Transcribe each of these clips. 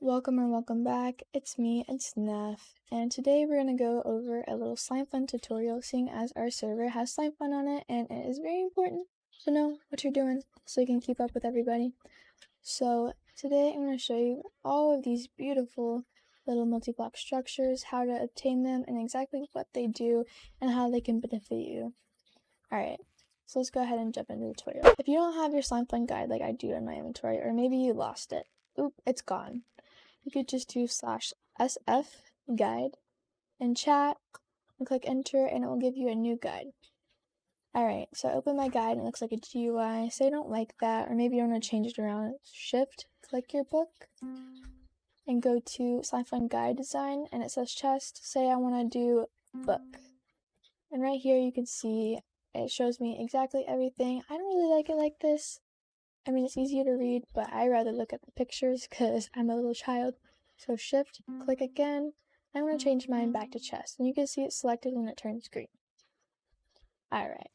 welcome or welcome back. It's me, it's Neff, and today we're going to go over a little SlimeFun tutorial, seeing as our server has SlimeFun on it, and it is very important to know what you're doing so you can keep up with everybody. So today I'm going to show you all of these beautiful little multi-block structures, how to obtain them, and exactly what they do, and how they can benefit you. Alright, so let's go ahead and jump into the tutorial. If you don't have your SlimeFun guide like I do in my inventory, or maybe you lost it, oop, it's gone. You could just do /sf guide in chat and click enter, and it will give you a new guide. Alright, so I open my guide and it looks like a GUI. Say I don't like that, or maybe you want to change it around. Shift, click your book, and go to SlimeFun guide design, and it says chest. Say I want to do book. And right here you can see it shows me exactly everything. I don't really like it like this. I mean, it's easier to read, but I rather look at the pictures because I'm a little child. So shift, click again. I'm going to change mine back to chest, and you can see it selected when it turns green. Alright.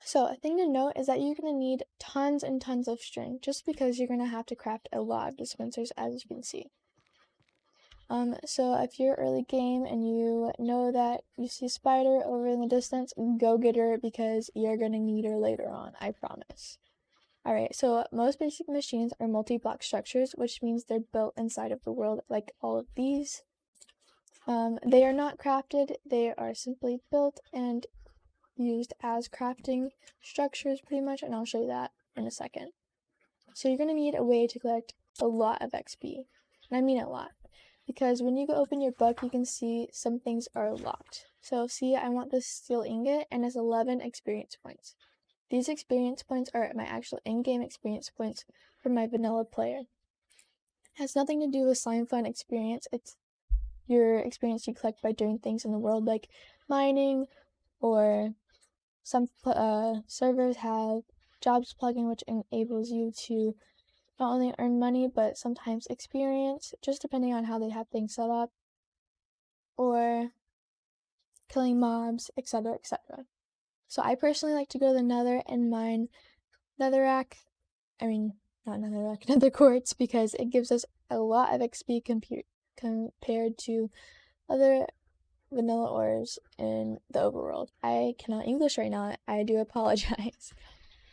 So a thing to note is that you're going to need tons and tons of string, just because you're going to have to craft a lot of dispensers, as you can see. So if you're early game and you know that you see a spider over in the distance, go get her because you're going to need her later on, I promise. Alright, so most basic machines are multi-block structures, which means they're built inside of the world like all of these. They are not crafted, they are simply built and used as crafting structures pretty much, and I'll show you that in a second. So you're going to need a way to collect a lot of XP, and I mean a lot. Because when you go open your book, you can see some things are locked. So see, I want this steel ingot, and it's 11 experience points. These experience points are my actual in-game experience points for my vanilla player. It has nothing to do with SlimeFun experience. It's your experience you collect by doing things in the world like mining, or some servers have jobs plugin which enables you to not only earn money, but sometimes experience, just depending on how they have things set up, or killing mobs, etc., etc. So I personally like to go to the Nether and mine nether quartz, because it gives us a lot of XP compared to other vanilla ores in the overworld. I cannot English right now, I do apologize.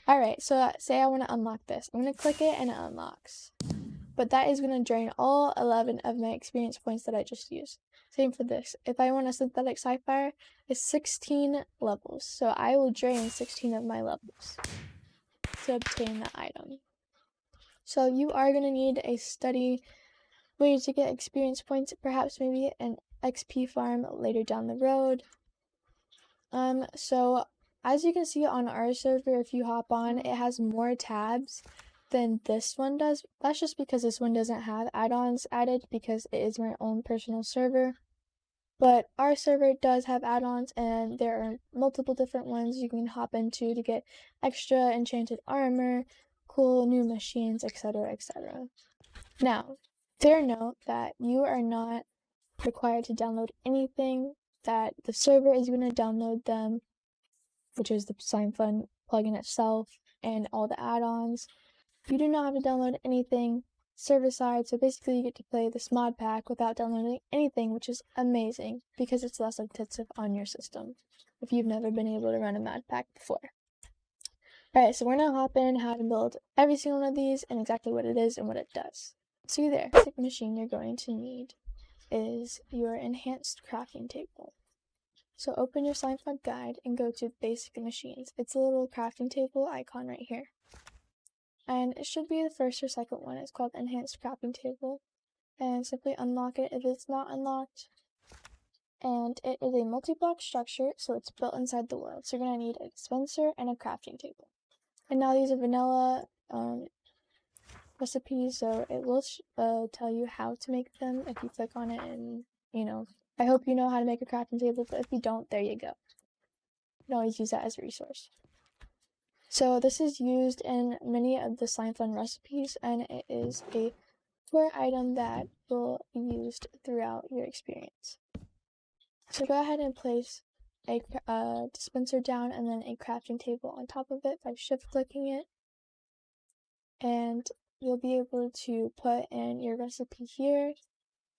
Alright, so say I want to unlock this. I'm going to click it and it unlocks. But that is going to drain all 11 of my experience points that I just used. Same for this. If I want a synthetic sapphire, it's 16 levels. So I will drain 16 of my levels to obtain that item. So you are going to need a steady way to get experience points, perhaps maybe an XP farm later down the road. So as you can see on our server, if you hop on, it has more tabs than this one does. That's just because this one doesn't have add-ons added, because it is my own personal server. But our server does have add-ons, and there are multiple different ones you can hop into to get extra enchanted armor, cool new machines, etc., etc. Now, fair note that you are not required to download anything, that the server is going to download them, which is the SlimeFun plugin itself and all the add-ons. You do not have to download anything server side, so basically you get to play this mod pack without downloading anything, which is amazing because it's less intensive on your system if you've never been able to run a mod pack before. Alright, so we're going to hop in how to build every single one of these and exactly what it is and what it does. See there, the basic machine you're going to need is your enhanced crafting table. So open your SlimeFun guide and go to basic machines. It's a little crafting table icon right here. And it should be the first or second one. It's called enhanced crafting table. And simply unlock it if it's not unlocked. And it is a multi-block structure, so it's built inside the world. So you're going to need a dispenser and a crafting table. And now these are vanilla recipes, so it will tell you how to make them if you click on it, and I hope you know how to make a crafting table, but if you don't, there you go. You can always use that as a resource. So this is used in many of the SlimeFun recipes, and it is a core item that will be used throughout your experience. So go ahead and place a dispenser down and then a crafting table on top of it by shift clicking it. And you'll be able to put in your recipe here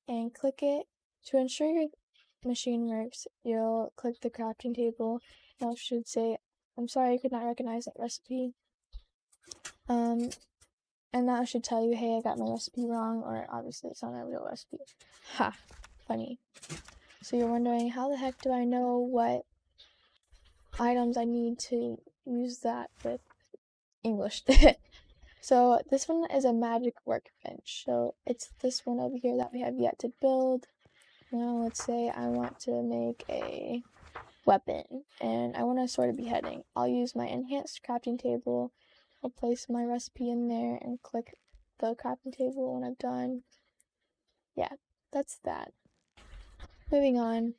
and click it. To ensure your machine works, you'll click the crafting table and it should say, "I'm sorry, I could not recognize that recipe." And that should tell you, "Hey, I got my recipe wrong," or obviously it's not a real recipe. Ha! Funny. So you're wondering, how the heck do I know what items I need to use that with? English. So this one is a magic workbench. So it's this one over here that we have yet to build. Now let's say I want to make a weapon and I want a sword of beheading. I'll use my enhanced crafting table. I'll place my recipe in there and click the crafting table when I'm done. Yeah, that's that. Moving on,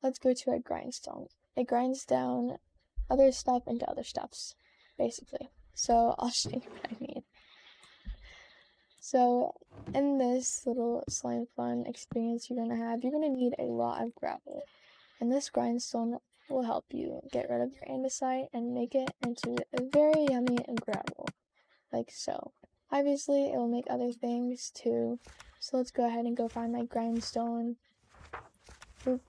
let's go to a grindstone. It grinds down other stuff into other stuffs, basically. So I'll show you what I mean. So in this little SlimeFun experience you're going to need a lot of gravel. And this grindstone will help you get rid of your andesite and make it into a very yummy gravel, like so. Obviously, it will make other things too. So let's go ahead and go find my grindstone. Oop.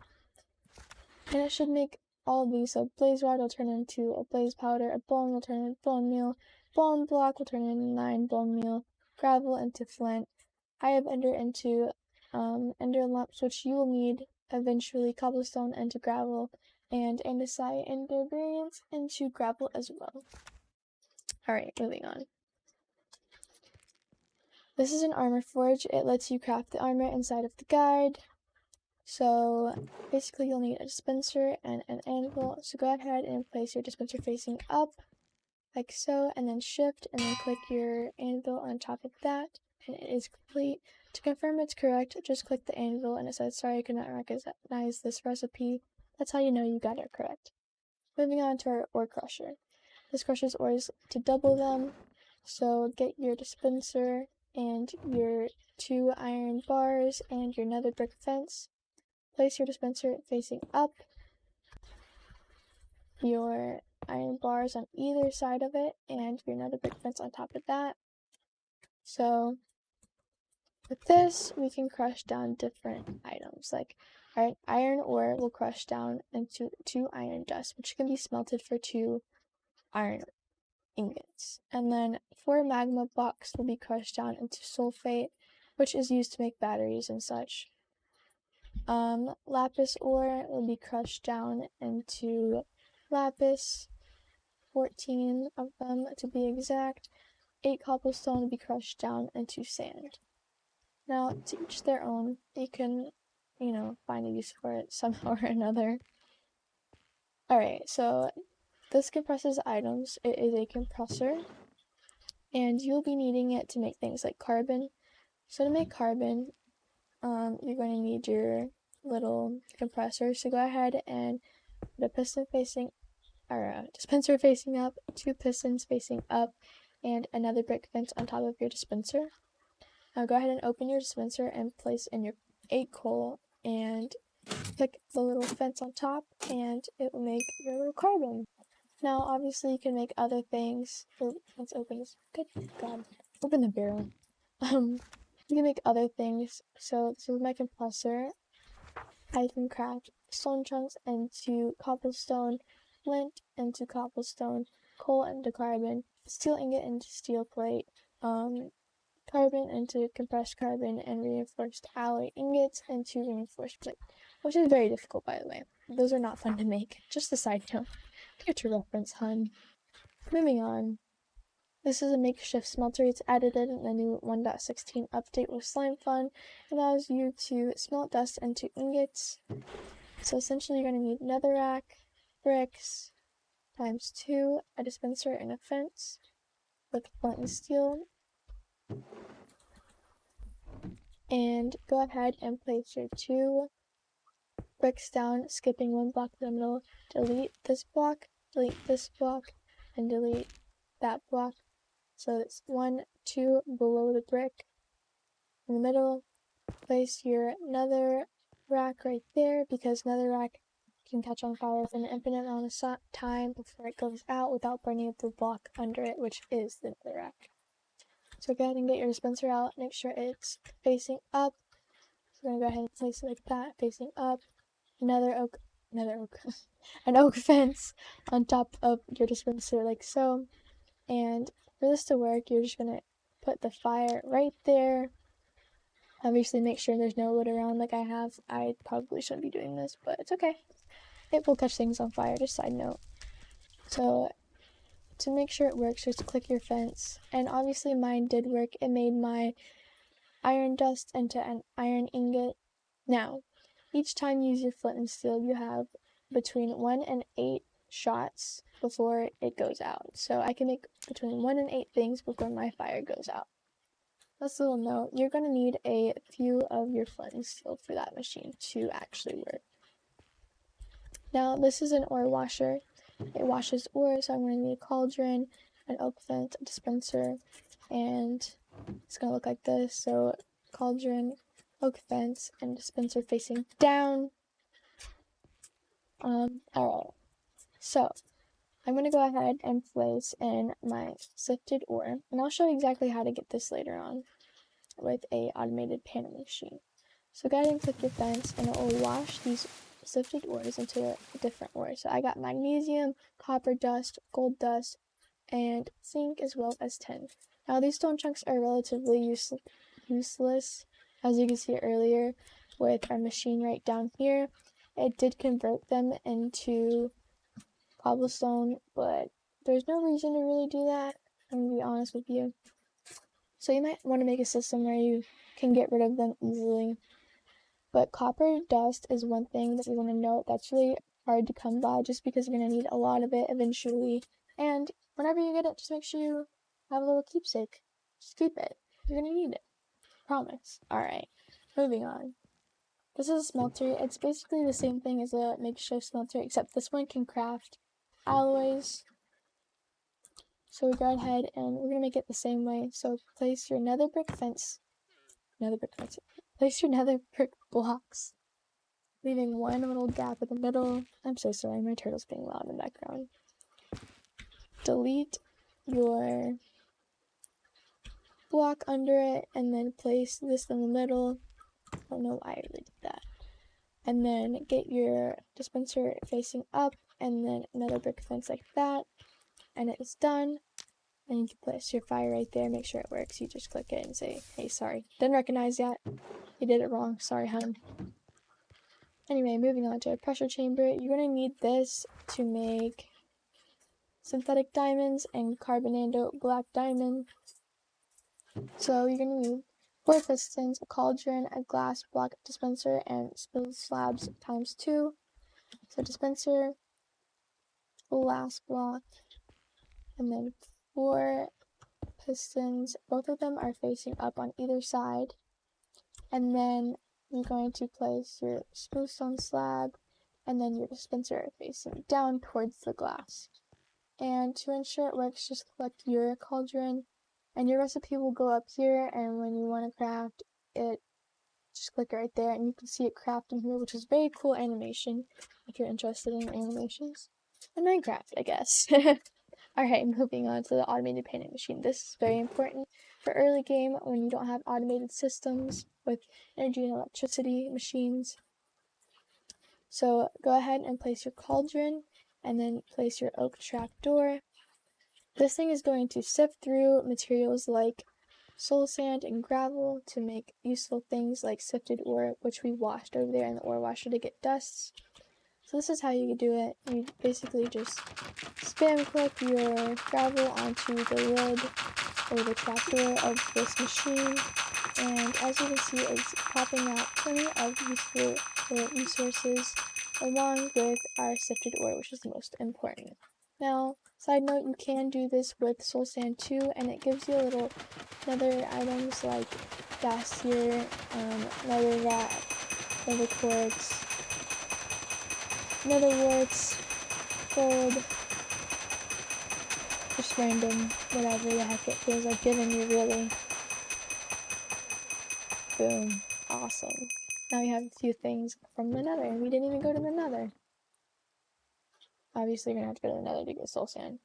And it should make all of these. So blaze rod will turn into a blaze powder, a bone will turn into bone meal, bone block will turn into 9 bone meal, gravel into flint. I have ender into ender lumps, which you will need eventually, cobblestone into gravel, and andesite and variants into gravel as well. Alright, moving on. This is an armor forge. It lets you craft the armor inside of the guide. So basically you'll need a dispenser and an anvil. So go ahead and place your dispenser facing up, like so, and then shift and then click your anvil on top of that, and it is complete. To confirm it's correct, just click the anvil and it says, "Sorry, I could not recognize this recipe." That's how you know you got it correct. Moving on to our ore crusher. This crushes ores to double them. So get your dispenser and your 2 iron bars and your nether brick fence. Place your dispenser facing up, your iron bars on either side of it, and your nether brick fence on top of that. So with this, we can crush down different items, like our iron ore will crush down into 2 iron dust, which can be smelted for 2 iron ingots. And then 4 magma blocks will be crushed down into sulfate, which is used to make batteries and such. Lapis ore will be crushed down into lapis, 14 of them to be exact. 8 cobblestone will be crushed down into sand. Now, to each their own, you can, find a use for it somehow or another. Alright, so this compresses items. It is a compressor, and you'll be needing it to make things like carbon. So to make carbon, you're going to need your little compressor. So go ahead and put a piston facing, or a dispenser facing up, 2 pistons facing up, and another brick fence on top of your dispenser. Now go ahead and open your dispenser and place in your 8 coal and click the little fence on top, and it will make your little carbon. Now obviously you can make other things. Let's open this. Good God. Open the barrel. You can make other things. So this is my compressor. I can craft stone chunks into cobblestone, flint into cobblestone, coal into carbon, steel ingot into steel plate, carbon into compressed carbon, and reinforced alloy ingots into reinforced plate, which is very difficult, by the way. Those are not fun to make. Just a side note. Future reference, hun. Moving on. This is a makeshift smelter. It's added in the new 1.16 update with SlimeFun. It allows you to smelt dust into ingots. So essentially you're going to need netherrack, bricks, times 2, a dispenser, and a fence with flint and steel. And go ahead and place your 2 bricks down, skipping 1 block in the middle. Delete this block, and delete that block. So it's 1, 2 below the brick. In the middle, place your nether rack right there, because nether rack can catch on fire for an infinite amount of time before it goes out without burning up the block under it, which is the nether rack. So go ahead and get your dispenser out. Make sure it's facing up. So we're gonna go ahead and place it like that, facing up. Another oak, an oak fence on top of your dispenser like so. And for this to work, you're just gonna put the fire right there. Obviously make sure there's no wood around like I have. I probably shouldn't be doing this, but it's okay. It will catch things on fire, just side note. So to make sure it works, just click your fence. And obviously mine did work. It made my iron dust into an iron ingot. Now, each time you use your flint and steel, you have between 1 and 8 shots before it goes out. So I can make between 1 and 8 things before my fire goes out. That's a little note. You're going to need a few of your flint and steel for that machine to actually work. Now, this is an ore washer. It washes ore, so I'm going to need a cauldron, an oak fence, a dispenser, and it's going to look like this. So, cauldron, oak fence, and dispenser facing down. Alright. So, I'm going to go ahead and place in my sifted ore, and I'll show you exactly how to get this later on with a automated panning machine. So go ahead and click your fence, and it will wash these sifted ores into different ores. So I got magnesium, copper dust, gold dust, and zinc, as well as tin. Now these stone chunks are relatively useless, as you can see earlier with our machine right down here. It did convert them into cobblestone, but there's no reason to really do that, I'm gonna be honest with you. So you might want to make a system where you can get rid of them easily. But copper dust is one thing that you want to note that's really hard to come by, just because you're going to need a lot of it eventually. And whenever you get it, just make sure you have a little keepsake. Just keep it. You're going to need it. Promise. Alright, moving on. This is a smelter. It's basically the same thing as a makeshift smelter, except this one can craft alloys. So we go ahead and we're going to make it the same way. So place your nether brick fence. Place your nether brick blocks, leaving one little gap in the middle. I'm so sorry, my turtle's being loud in the background. Delete your block under it, and then place this in the middle. I don't know why I really did that. And then get your dispenser facing up, and then another brick fence like that. And it is done. And you can place your fire right there, make sure it works. You just click it and say, hey, sorry. Didn't recognize that. You did it wrong. Sorry, hun. Anyway, moving on to a pressure chamber. You're going to need this to make synthetic diamonds and carbonado black diamond. So you're going to need 4 pistons, a cauldron, a glass block dispenser, and spilled slabs times 2. So dispenser, glass block, and then 4 pistons. Both of them are facing up on either side. And then you're going to place your smooth stone slab, and then your dispenser facing down towards the glass. And to ensure it works, just select your cauldron, and your recipe will go up here, and when you want to craft it, just click it right there, and you can see it crafting here, which is very cool animation, if you're interested in animations. In Minecraft, I guess. Alright, moving on to the automated painting machine. This is very important for early game when you don't have automated systems with energy and electricity machines. So go ahead and place your cauldron, and then place your oak trapdoor. This thing is going to sift through materials like soul sand and gravel to make useful things like sifted ore, which we washed over there in the ore washer to get dusts. So this is how you do it. You basically just spam click your gravel onto the lid or the trapdoor of this machine, and as you can see, it's popping out plenty of useful resources along with our sifted ore, which is the most important. Now, side note, you can do this with soul sand too, and it gives you a little nether items like gassier, nether rat, nether quartz, nether warts, gold, just random, whatever the heck it feels like giving you, really. Boom. Awesome. Now we have a few things from the nether, and we didn't even go to the nether. Obviously, you're gonna have to go to the nether to get soul sand.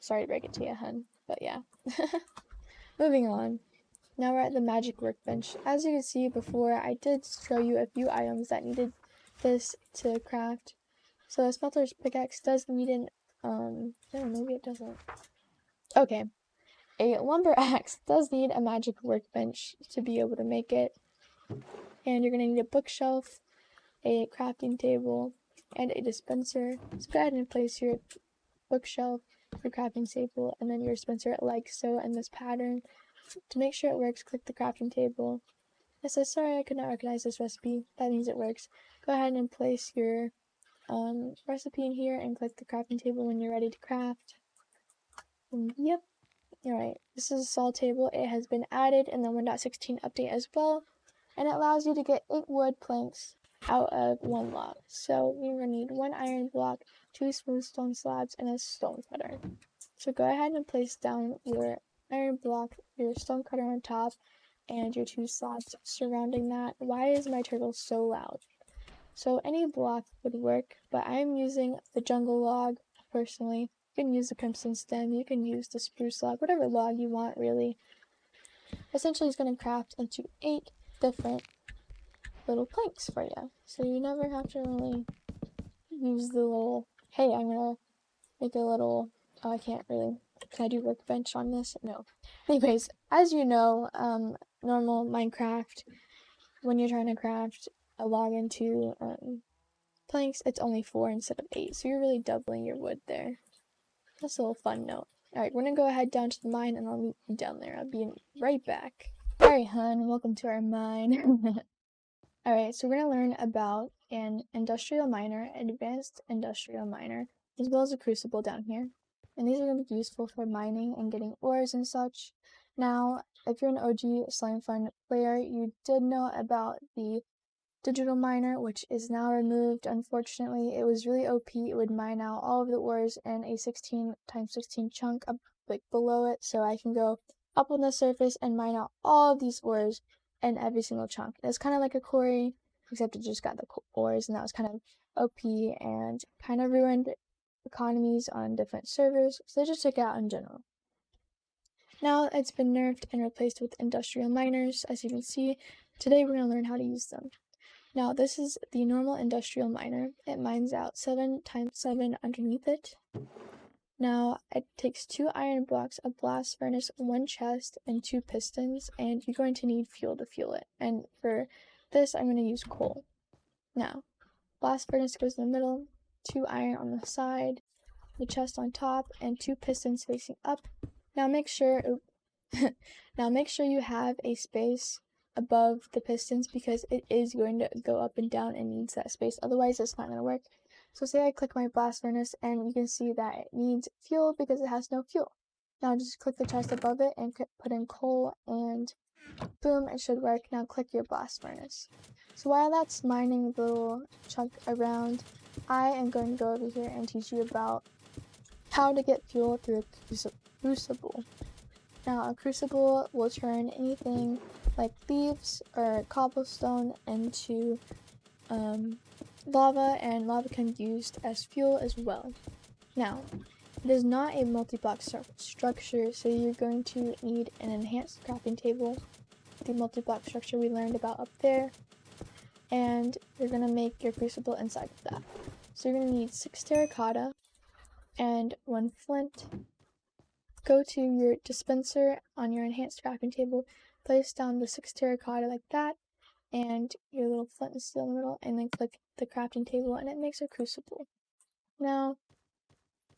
Sorry to break it to you, hun, but yeah. moving on. Now we're at the magic workbench. As you can see before, I did show you a few items that needed this to craft. So a smelter's pickaxe does need an, no, maybe it doesn't. Okay. A lumber axe does need a magic workbench to be able to make it. And you're going to need a bookshelf, a crafting table, and a dispenser. So go ahead and place your bookshelf, your crafting table, and then your dispenser like so in this pattern. To make sure it works, click the crafting table. It says, sorry, I could not recognize this recipe. That means it works. Go ahead and place your recipe in here and click the crafting table when you're ready to craft. Yep. Alright, this is a saw table. It has been added in the 1.16 update as well, and it allows you to get 8 wood planks out of 1 log. So you're going to need 1 iron block, 2 smooth stone slabs, and a stone cutter. So go ahead and place down your iron block, your stone cutter on top, and your 2 slabs surrounding that. Why is my turtle so loud? So any block would work, but I'm using the jungle log personally. You can use the crimson stem, you can use the spruce log, whatever log you want really. Essentially it's going to craft into 8 different little planks for you. So you never have to really use the little, hey, I'm going to make a little, oh, I can't really, can I do workbench on this? No. Anyways, as you know, normal Minecraft, when you're trying to craft a log into planks, it's only 4 instead of 8, so you're really doubling your wood there. That's a little fun note. Alright, we're gonna go ahead down to the mine and I'll meet you down there. I'll be right back. Alright, hun, welcome to our mine. Alright, so we're gonna learn about an industrial miner, advanced industrial miner, as well as a crucible down here. And these are gonna be useful for mining and getting ores and such. Now, if you're an OG SlimeFun player, you did know about the digital miner, which is now removed. Unfortunately, it was really OP. It would mine out all of the ores in a 16x16 chunk up like below it, so I can go up on the surface and mine out all of these ores in every single chunk. It's kind of like a quarry, except it just got the ores, and that was kind of OP and kind of ruined economies on different servers, so they just took it out in general. Now it's been nerfed and replaced with industrial miners. As you can see, today we're going to learn how to use them. Now, this is the normal industrial miner. It mines out 7x7 underneath it. Now, it takes 2 iron blocks, a blast furnace, 1 chest, and 2 pistons, and you're going to need fuel to fuel it. And for this, I'm going to use coal. Now, blast furnace goes in the middle, 2 iron on the side, the chest on top, and 2 pistons facing up. Now, make sure you have a space above the pistons because it is going to go up and down and needs that space, otherwise it's not going to work. So say I click my blast furnace and you can see that it needs fuel because it has no fuel. Now just click the chest above it and put in coal and boom, it should work. Now click your blast furnace. So while that's mining the little chunk around, I am going to go over here and teach you about how to get fuel through a crucible. Now a crucible will turn anything like leaves or cobblestone into lava, and lava can be used as fuel as well. Now, it is not a multi-block structure, so you're going to need an enhanced crafting table, the multi-block structure we learned about up there, and you're going to make your crucible inside of that. So you're going to need 6 terracotta and 1 flint. Go to your dispenser on your enhanced crafting table, place down the 6 terracotta like that, and your little flint and steel in the middle, and then click the crafting table, and it makes a crucible. Now,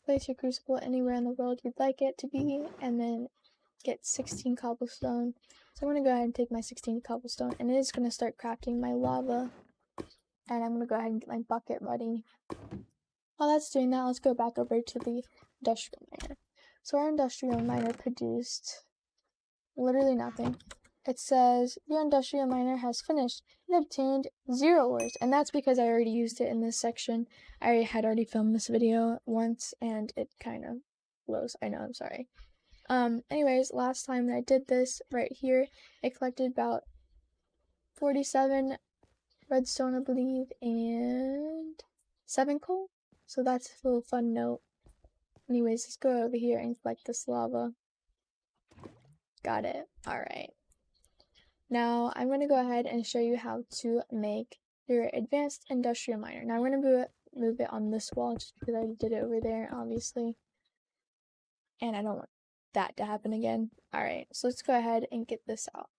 place your crucible anywhere in the world you'd like it to be, and then get 16 cobblestone. So I'm going to go ahead and take my 16 cobblestone, and it is going to start crafting my lava, and I'm going to go ahead and get my bucket ready. While that's doing that, let's go back over to the industrial miner. So our industrial miner produced literally nothing. It says, your industrial miner has finished and obtained 0 ores. And that's because I already used it in this section. I had already filmed this video once and it kind of blows. I know, I'm sorry. Anyways, last time that I did this right here, it collected about 47 redstone, I believe, and 7 coal. So that's a little fun note. Anyways, let's go over here and collect this lava. Got it. Alright. Now I'm going to go ahead and show you how to make your advanced industrial miner. Now I'm going to move it on this wall just because I did it over there, obviously. And I don't want that to happen again. Alright, so let's go ahead and get this out.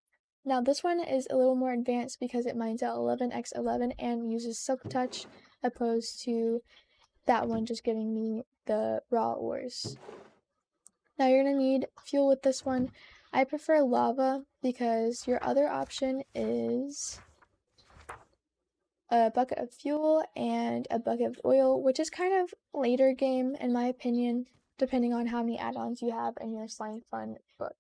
Now this one is a little more advanced because it mines out 11x11 and uses silk touch opposed to that one just giving me the raw ores. Now you're going to need fuel with this one. I prefer lava because your other option is a bucket of fuel and a bucket of oil, which is kind of later game in my opinion, depending on how many add-ons you have in your SlimeFun book.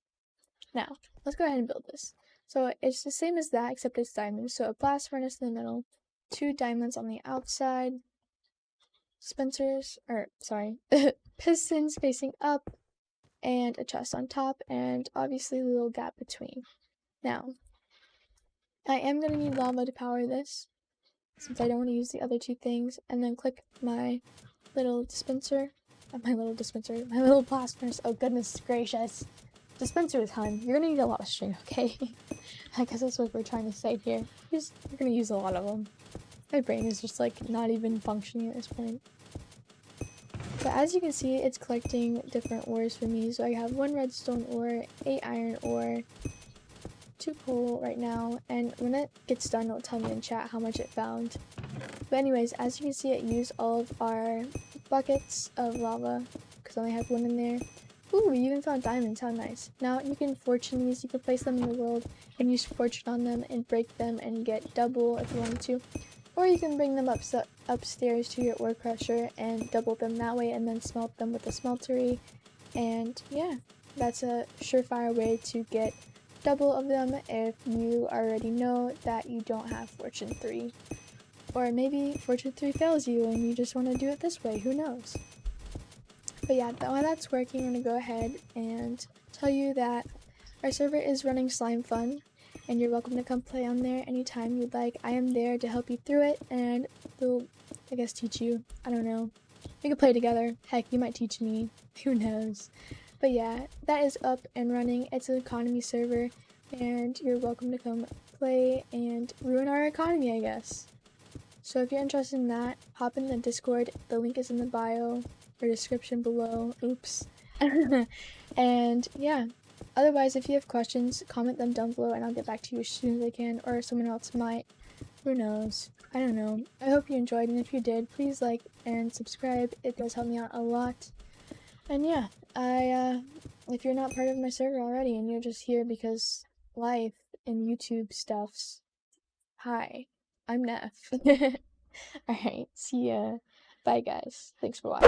Now, let's go ahead and build this. So it's the same as that, except it's diamonds. So a blast furnace in the middle, 2 diamonds on the outside, pistons facing up, and a chest on top, and obviously a little gap between. Now, I am going to need lava to power this, since I don't want to use the other 2 things, and then click my little dispenser, my little blast furnace. Oh goodness gracious, dispenser is hun. You're going to need a lot of string, okay? I guess that's what we're trying to say here. You're going to use a lot of them. My brain is just like not even functioning at this point. But as you can see, it's collecting different ores for me. So I have 1 redstone ore, 8 iron ore, 2 coal right now, and when it gets done, it'll tell me in chat how much it found. But anyways, as you can see, it used all of our buckets of lava, because I only have 1 in there. Ooh, we even found diamonds, how nice. Now, you can fortune these, you can place them in the world, and use fortune on them, and break them, and get double if you want to. Or you can bring them upstairs to your ore crusher and double them that way and then smelt them with a smeltery. And yeah, that's a surefire way to get double of them if you already know that you don't have Fortune 3. Or maybe Fortune 3 fails you and you just want to do it this way, who knows. But yeah, while that's working, I'm going to go ahead and tell you that our server is running SlimeFun. And you're welcome to come play on there anytime you'd like. I am there to help you through it, and we'll, I guess, teach you. I don't know. We could play together. Heck, you might teach me. Who knows? But yeah, that is up and running. It's an economy server, and you're welcome to come play and ruin our economy, I guess. So if you're interested in that, hop in the Discord. The link is in the bio or description below. Oops. And yeah. Otherwise, if you have questions, comment them down below and I'll get back to you as soon as I can, or someone else might. Who knows? I don't know. I hope you enjoyed, and if you did, please like and subscribe. It does help me out a lot. And yeah, if you're not part of my server already and you're just here because life and YouTube stuffs, hi, I'm Neff. Alright, see ya. Bye guys. Thanks for watching.